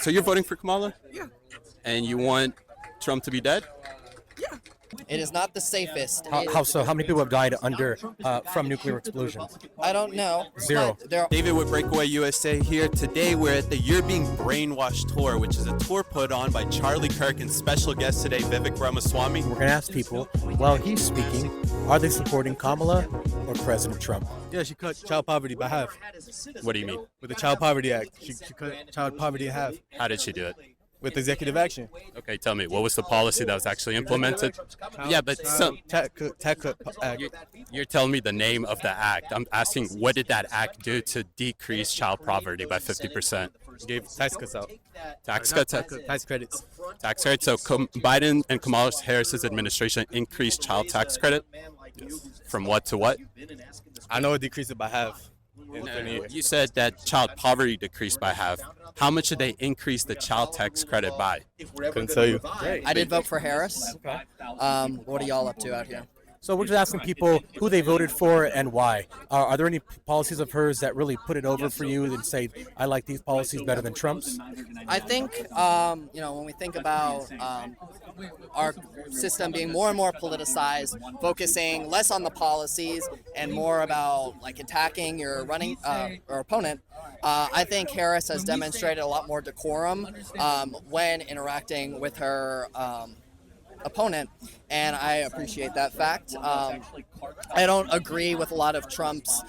So you're voting for Kamala? Yeah. And you want Trump to be dead? Yeah. It is not the safest. How so? How many people have died from nuclear explosions? I don't know. Zero. But there David with Breakaway USA here. Today we're at the You're Being Brainwashed tour, which is a tour put on by Charlie Kirk and special guest today, Vivek Ramaswamy. We're going to ask people, while he's speaking, are they supporting Kamala or President Trump? Yeah, she cut child poverty by half. What do you mean? With the Child Poverty Act, she cut child poverty in half How did she do it? with executive action. Okay, tell me, what was the policy that was actually implemented? Yeah, but Tax cut act. you're telling me the name of the act. I'm asking, what did that act do to decrease child poverty by 50%? Gave tax cuts out. Tax cuts? Tax credits. Tax credit. So Biden and Kamala Harris's administration increased child tax credit? From what to what? I know it decreased it by half. in 20 years. You said that child poverty decreased by half. How much did they increase the child tax credit by? Couldn't tell you. I did vote for Harris. What are y'all up to out here? So we're just asking people who they voted for and why. Are there any policies of hers that really put it over for you and say, I like these policies better than Trump's? I think, when we think about our system being more and more politicized, focusing less on the policies and more about like attacking your running or opponent, I think Harris has demonstrated a lot more decorum when interacting with her opponent, and I appreciate that fact. I don't agree with a lot of Trump's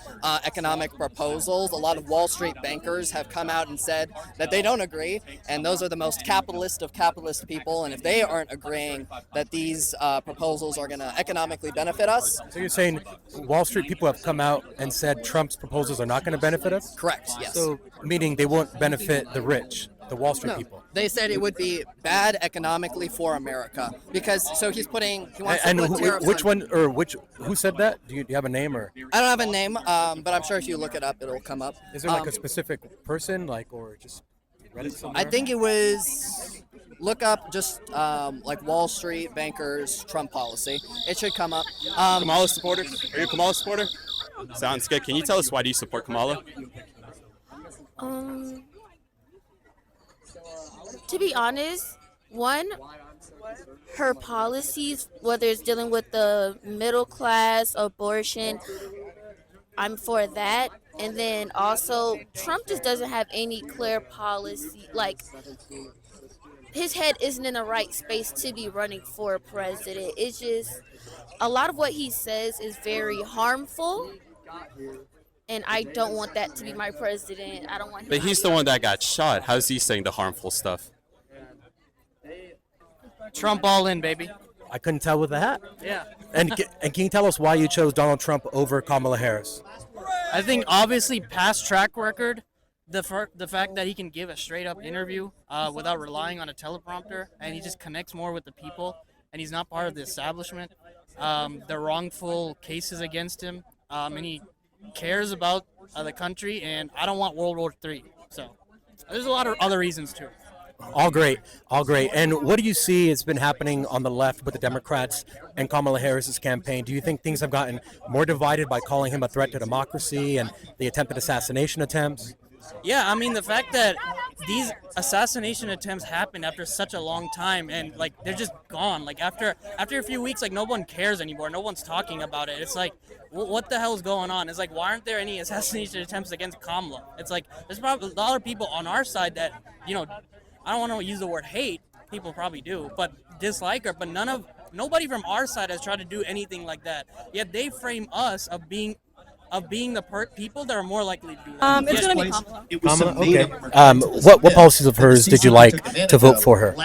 economic proposals. A lot of Wall Street bankers have come out and said that they don't agree, and those are the most capitalist of capitalist people, and if they aren't agreeing that these proposals are going to economically benefit us. So you're saying Wall Street people have come out and said Trump's proposals are not going to benefit us? Correct, yes. So meaning they won't benefit the rich, the Wall Street No, people? they said it would be bad economically for America because he wants And to put tariffs which on. one or who said that? Do you have a name or I don't have a name, but I'm sure if you look it up, it'll come up. is there like a specific person or just Reddit somewhere? I think it was look up just like Wall Street bankers Trump policy. It should come up. Kamala supporter? Are you a Kamala supporter? Sounds good. Can you tell us why do you support Kamala? To be honest, one, her policies, whether it's dealing with the middle class, abortion, I'm for that. And then also, Trump just doesn't have any clear policy. Like, his head isn't in the right space to be running for president. It's just, a lot of what he says is very harmful. And I don't want that to be my president. I don't want him. But he's the one that got shot. How's he saying the harmful stuff? Trump all in, baby. I couldn't tell with the hat. Yeah. And can you tell us why you chose Donald Trump over Kamala Harris? I think obviously past track record, the fact that he can give a straight up interview without relying on a teleprompter, and he just connects more with the people, and he's not part of the establishment. The wrongful cases against him, and he cares about the country, and I don't want World War III. So there's a lot of other reasons too. All great. And what do you see has been happening on the left with the Democrats and Kamala Harris's campaign? Do you think things have gotten more divided by calling him a threat to democracy and the attempted assassination attempts? Yeah, I mean, the fact that these assassination attempts happened after such a long time and, like, they're just gone. Like, after a few weeks, like, no one cares anymore. No one's talking about it. It's like, what the hell is going on? It's like, why aren't there any assassination attempts against Kamala? It's like, there's probably a lot of people on our side that, I don't want to use the word hate. People probably do, but dislike her. But nobody from our side has tried to do anything like that. Yet they frame us of being the people that are more likely to do that. It's going to be Kamala. Kamala? Okay. What policies of hers did you like to vote for her?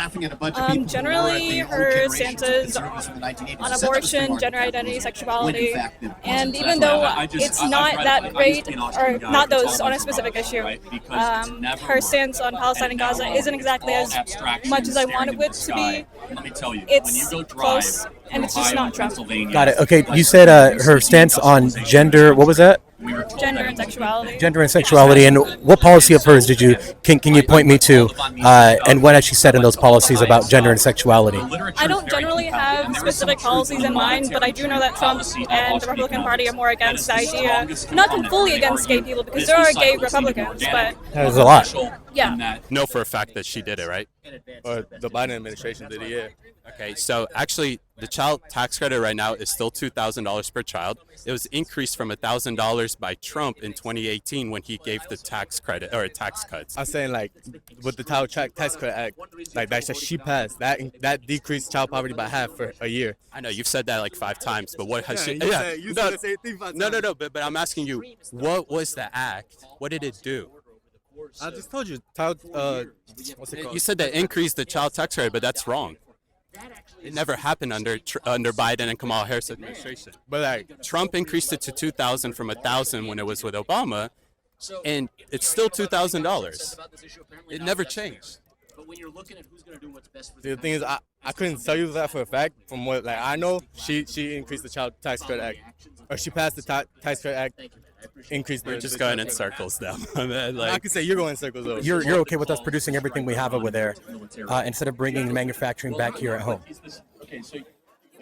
Generally, her stances on abortion, gender identity, sexuality, and even though it's not that great, or not those on a specific issue, her stance on Palestine and Gaza isn't exactly as much as I want it to be. It's close, and it's just not Trump. Got it. Okay. You said her stance on gender, what was that? Gender and sexuality. Gender and sexuality. And what policy of hers can you point me to? And what has she said in those policies about gender and sexuality? I don't generally have specific policies in mind, but I do know that Trump and the Republican Party are more against the idea, not fully against gay people, because there are gay Republicans, but There's a lot. yeah. Know for a fact that she did it, right? Or the Biden administration did it, yeah. Okay, so actually, the child tax credit right now is still $2,000 per child. It was increased from $1,000 by Trump in 2018 when he gave the tax credit or tax cuts. I'm saying like with the Child Tax Credit Act, like that she passed, that decreased child poverty by half for a year. I know you've said that like 5 times, but what has she? You said the same thing 5 times. No. But I'm asking you, what was the act? What did it do? I just told you, what's it called? You said that increased the child tax credit, but that's wrong. It never happened under Biden and Kamala Harris administration. But like Trump increased it to $2,000 from $1,000 when it was with Obama, and it's still $2,000. It never changed. the thing is, I couldn't tell you that for a fact. From what like I know, she increased the Child Tax Credit Act, or she passed the Tax Credit Act. Increased. We're just going in circles now. I could say you're going in circles though. You're okay with us producing everything we have over there instead of bringing manufacturing back here at home?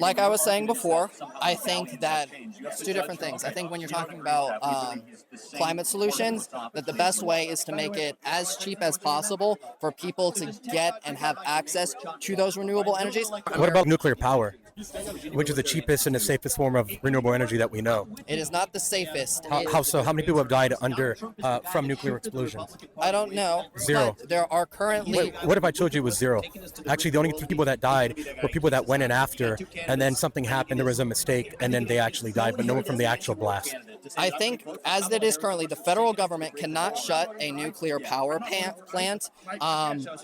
Like I was saying before, I think that it's two different things. I think when you're talking about climate solutions, that the best way is to make it as cheap as possible for people to get and have access to those renewable energies. What about nuclear power, which is the cheapest and the safest form of renewable energy that we know? It is not the safest. How so? How many people have died from nuclear explosions? I don't know. Zero. But there are currently. What if I told you it was zero? Actually, the only 3 people that died were people that went in after, and then something happened, there was a mistake, and then they actually died, but no one from the actual blast. I think, as it is currently, the federal government cannot shut a nuclear power plant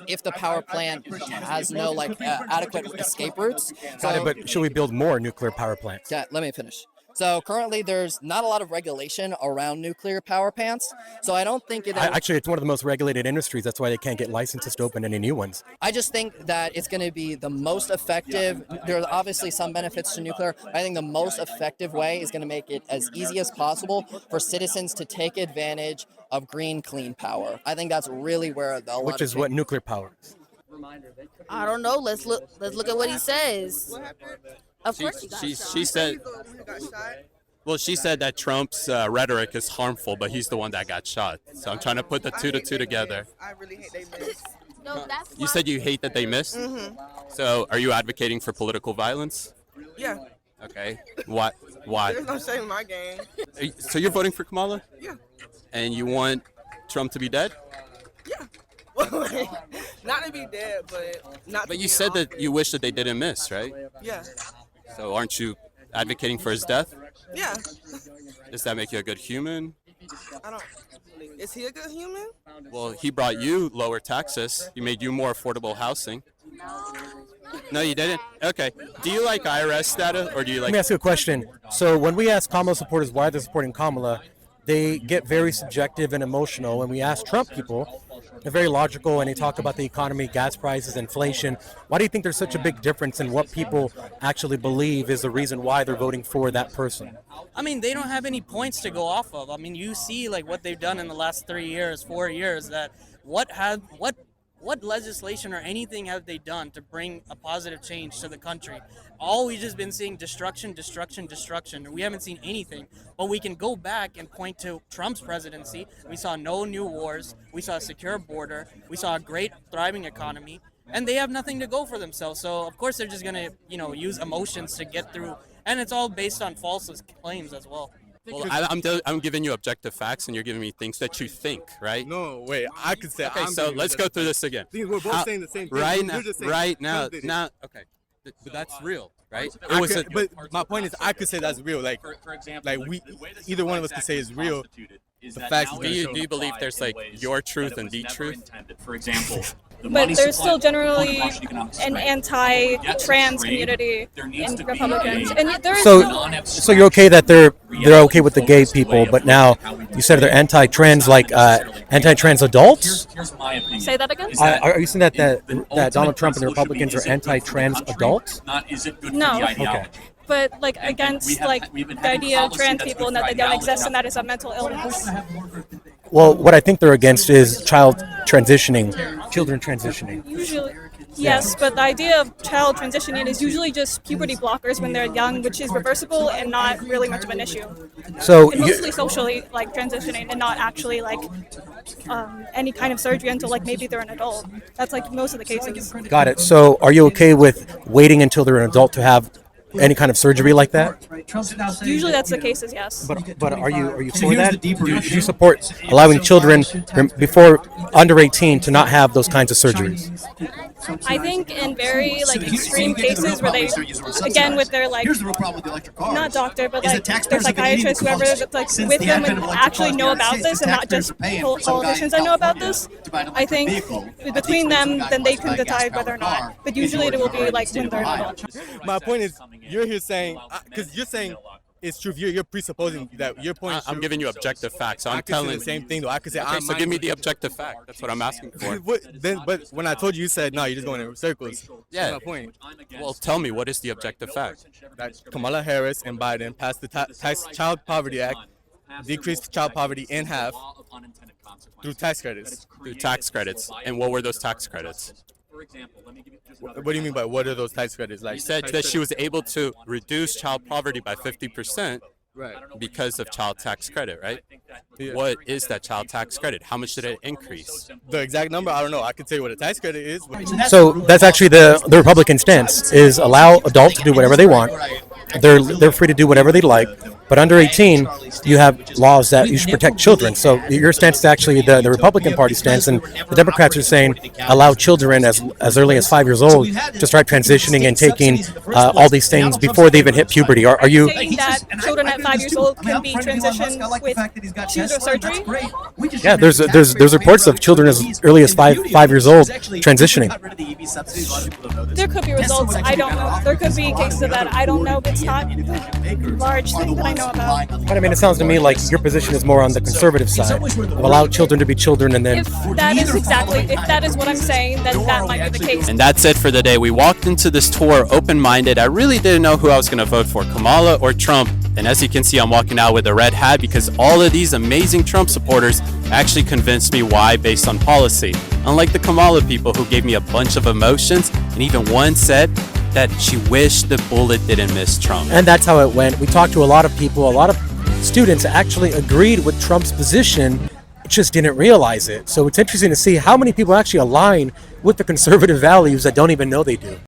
if the power plant has no adequate escape routes. Got it, but should we build more nuclear power plants? Yeah, let me finish. So currently, there's not a lot of regulation around nuclear power plants. So I don't think Actually, it's one of the most regulated industries. That's why they can't get licenses to open any new ones. I just think that it's going to be the most effective. There are obviously some benefits to nuclear. But I think the most effective way is going to make it as easy as possible for citizens to take advantage of green, clean power. I think that's really where Which is what nuclear power is. I don't know. Let's look at what he says. Of course he got She said. Well, she said that Trump's rhetoric is harmful, but he's the one that got shot. So I'm trying to put the two together. I really hate they missed. No, that's You said you hate that they missed? So are you advocating for political violence? Yeah, Okay. Why? there's no shame in my game. So you're voting for Kamala? Yeah. And you want Trump to be dead? Yeah. Not to be dead, but not. But to you be said in that you wish that they didn't miss, right? office. Yeah. So aren't you advocating for his death? Yeah. Does that make you a good human? I don't. Is he a good human? Well, he brought you lower taxes. He made you more affordable housing. No, you didn't? Okay. Do you like IRS data or do you Let like... me ask you a question. So when we ask Kamala supporters why they're supporting Kamala, they get very subjective and emotional. When we ask Trump people, they're very logical and they talk about the economy, gas prices, inflation. Why do you think there's such a big difference in what people actually believe is the reason why they're voting for that person? I mean, they don't have any points to go off of. I mean, you see like what they've done in the last 3 years, 4 years, that what legislation or anything have they done to bring a positive change to the country? All we've just been seeing destruction. We haven't seen anything. But we can go back and point to Trump's presidency. We saw no new wars. We saw a secure border. We saw a great, thriving economy. And they have nothing to go for themselves. So, of course, they're just going to, use emotions to get through. And it's all based on false claims as well. Well, I'm giving you objective facts, and you're giving me things that you think, right? No, wait. I could say. Okay, so let's go through this again. We're both saying the same thing. Right You're now, just saying right now, Trump did it. okay. But that's real, right? But my point is, I could say that's real. Like we, either one of us could say it's real. The facts. Do you believe there's like your truth and the truth? For example, But there's still generally an anti-trans community in Republicans, and there is So you're okay that they're okay with the gay people, but now you said they're anti-trans, like anti-trans adults? Say that again? Are you saying that Donald Trump and the Republicans are anti-trans adults? No. Okay. but like against like the idea of trans people and that they don't exist and that is a mental illness. Well, what I think they're against is children transitioning. Usually, yes, but the idea of child transitioning is usually just puberty blockers when they're young, which is reversible and not really much of an issue. So And mostly socially like transitioning and not actually like any kind of surgery until like maybe they're an adult. That's like most of the cases. got it. So are you okay with waiting until they're an adult to have any kind of surgery like that? Usually that's the cases, yes. But are you for that? Do you support allowing children before under 18 to not have those kinds of surgeries? I think in very like extreme cases where they, again with their like, not doctor, but like their psychiatrist, whoever that's like with them and actually know about this and not just politicians that know about this, I think between them, then they can decide whether or not. But usually it will be like when they're an adult. My point is, you're here saying, because you're saying it's true. You're presupposing that your point is true. I'm giving you objective facts. So I I'm could say telling the same thing though. I could say, Okay, so give me the objective fact. That's what I'm asking for. But when I told you, you said no. You're just going in circles. Yeah. That's my point. Well, tell me, what is the objective fact? That Kamala Harris and Biden passed the Child Poverty Act, decreased child poverty in half through tax credits. Through tax credits. And what were those tax credits? What do you mean by what are those tax credits? Like You said that she was able to reduce child poverty by 50% right. because of child tax credit, right? Yeah. What is that child tax credit? How much did it increase? The exact number, I don't know. I can tell you what a tax credit is. So that's actually the Republican stance, is allow adults to do whatever they want. They're free to do whatever they like. But under 18, you have laws that you should protect children. So your stance is actually the Republican Party stance, and the Democrats are saying allow children as early as 5 years old to start transitioning and taking all these things before they even hit puberty. Are you Saying that children at 5 years old can be transitioned with pseudo-surgery? Yeah, there's reports of children as early as five years old transitioning. There could be results, I don't know. There could be cases of that, I don't know. It's not a large thing that I know about. But I mean, it sounds to me like your position is more on the conservative side. Allow children to be children, and then If that is what I'm saying, then that might be the case. And that's it for the day. We walked into this tour open-minded. I really didn't know who I was going to vote for, Kamala or Trump. And as you can see, I'm walking out with a red hat because all of these amazing Trump supporters actually convinced me why based on policy. Unlike the Kamala people who gave me a bunch of emotions, and even one said that she wished the bullet didn't miss Trump. and that's how it went. We talked to a lot of people. A lot of students actually agreed with Trump's position, just didn't realize it. So it's interesting to see how many people actually align with the conservative values that don't even know they do.